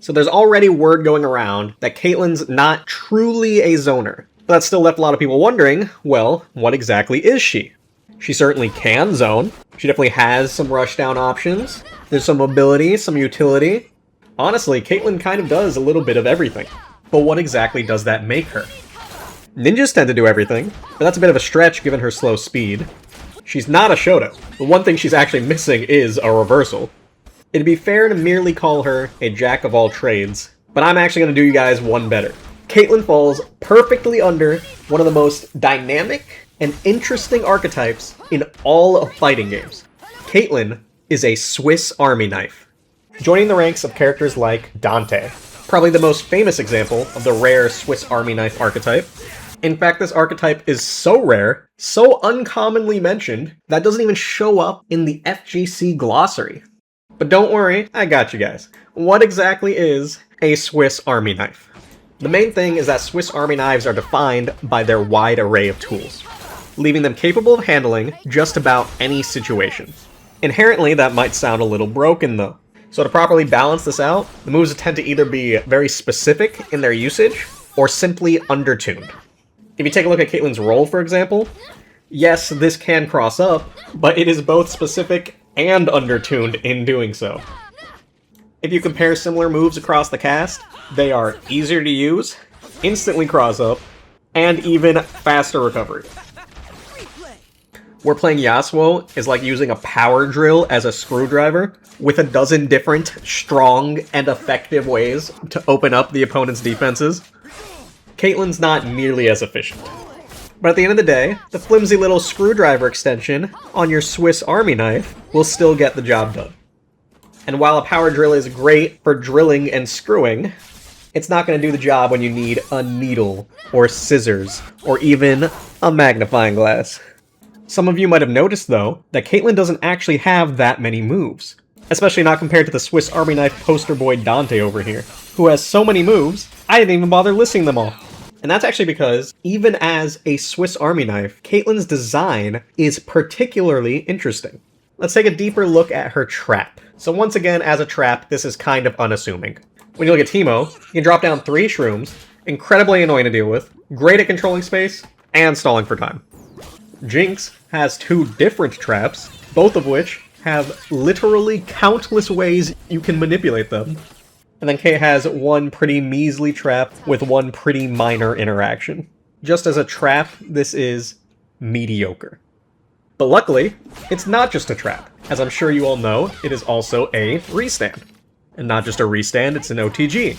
So there's already word going around that Caitlyn's not truly a zoner. But that still left a lot of people wondering, well, what exactly is she? She certainly can zone. She definitely has some rushdown options. There's some mobility, some utility. Honestly, Caitlyn kind of does a little bit of everything. But what exactly does that make her? Ninjas tend to do everything, but that's a bit of a stretch given her slow speed. She's not a Shoto. The one thing she's actually missing is a reversal. It'd be fair to merely call her a jack of all trades, but I'm actually going to do you guys one better. Caitlyn falls perfectly under one of the most dynamic and interesting archetypes in all of fighting games. Caitlyn is a Swiss Army knife. Joining the ranks of characters like Dante, probably the most famous example of the rare Swiss Army knife archetype. In fact, this archetype is so rare, so uncommonly mentioned, that doesn't even show up in the FGC glossary. But don't worry, I got you guys. What exactly is a Swiss Army knife? The main thing is that Swiss Army knives are defined by their wide array of tools, leaving them capable of handling just about any situation. Inherently, that might sound a little broken though. So to properly balance this out, the moves tend to either be very specific in their usage, or simply undertuned. If you take a look at Caitlyn's roll, for example, yes, this can cross up, but it is both specific and undertuned in doing so. If you compare similar moves across the cast, they are easier to use, instantly cross up, and even faster recovery. Where playing Yasuo is like using a power drill as a screwdriver, with a dozen different, strong, and effective ways to open up the opponent's defenses, Caitlyn's not nearly as efficient. But at the end of the day, the flimsy little screwdriver extension on your Swiss Army knife will still get the job done. And while a power drill is great for drilling and screwing, it's not going to do the job when you need a needle, or scissors, or even a magnifying glass. Some of you might have noticed, though, that Caitlyn doesn't actually have that many moves. Especially not compared to the Swiss Army knife poster boy Dante over here, who has so many moves, I didn't even bother listing them all. And that's actually because, even as a Swiss Army knife, Caitlyn's design is particularly interesting. Let's take a deeper look at her trap. So once again, as a trap, this is kind of unassuming. When you look at Teemo, you can drop down 3 shrooms, incredibly annoying to deal with, great at controlling space, and stalling for time. Jinx has 2 different traps, both of which have literally countless ways you can manipulate them. And then Kate has 1 pretty measly trap with 1 pretty minor interaction. Just as a trap, this is mediocre. But luckily, it's not just a trap. As I'm sure you all know, it is also a restand. And not just a restand, it's an OTG.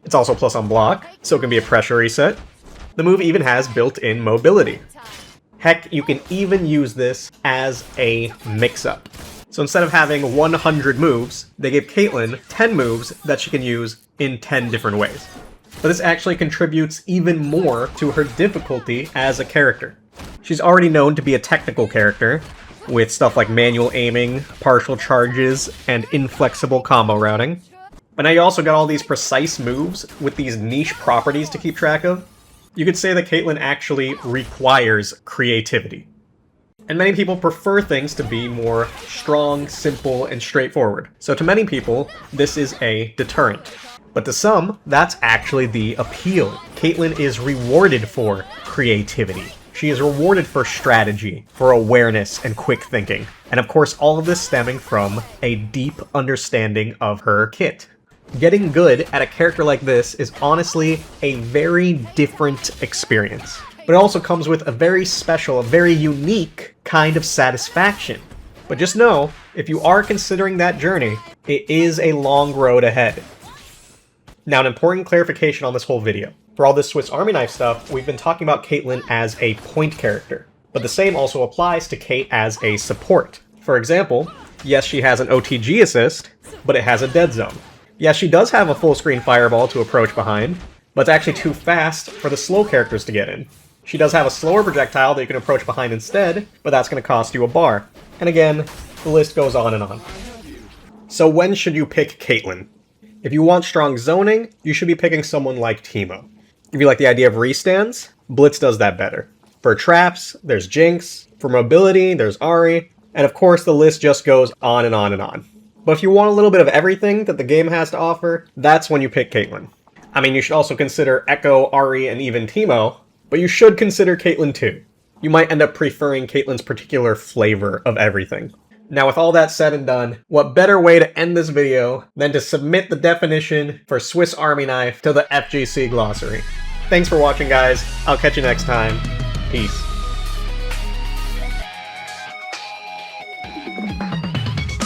It's also plus on block, so it can be a pressure reset. The move even has built-in mobility. Heck, you can even use this as a mix-up. So instead of having 100 moves, they gave Caitlyn 10 moves that she can use in 10 different ways. But this actually contributes even more to her difficulty as a character. She's already known to be a technical character, with stuff like manual aiming, partial charges, and inflexible combo routing. But now you also got all these precise moves with these niche properties to keep track of. You could say that Caitlyn actually requires creativity. And many people prefer things to be more strong, simple, and straightforward. So to many people, this is a deterrent. But to some, that's actually the appeal. Caitlyn is rewarded for creativity. She is rewarded for strategy, for awareness, and quick thinking. And of course, all of this stemming from a deep understanding of her kit. Getting good at a character like this is honestly a very different experience. But it also comes with a very special, a very unique kind of satisfaction. But just know, if you are considering that journey, it is a long road ahead. Now, an important clarification on this whole video. For all this Swiss Army knife stuff, we've been talking about Caitlyn as a point character. But the same also applies to Kate as a support. For example, yes, she has an OTG assist, but it has a dead zone. Yes, she does have a full screen fireball to approach behind, but it's actually too fast for the slow characters to get in. She does have a slower projectile that you can approach behind instead, but that's going to cost you a bar. And again, the list goes on and on. So when should you pick Caitlyn? If you want strong zoning, you should be picking someone like Teemo. If you like the idea of restands, Blitz does that better. For traps, there's Jinx. For mobility, there's Ahri. And of course, the list just goes on and on and on. But if you want a little bit of everything that the game has to offer, that's when you pick Caitlyn. I mean, you should also consider Echo, Ahri, and even Teemo, but you should consider Caitlyn too. You might end up preferring Caitlyn's particular flavor of everything. Now, with all that said and done, what better way to end this video than to submit the definition for Swiss Army knife to the FGC glossary. Thanks for watching, guys. I'll catch you next time. Peace.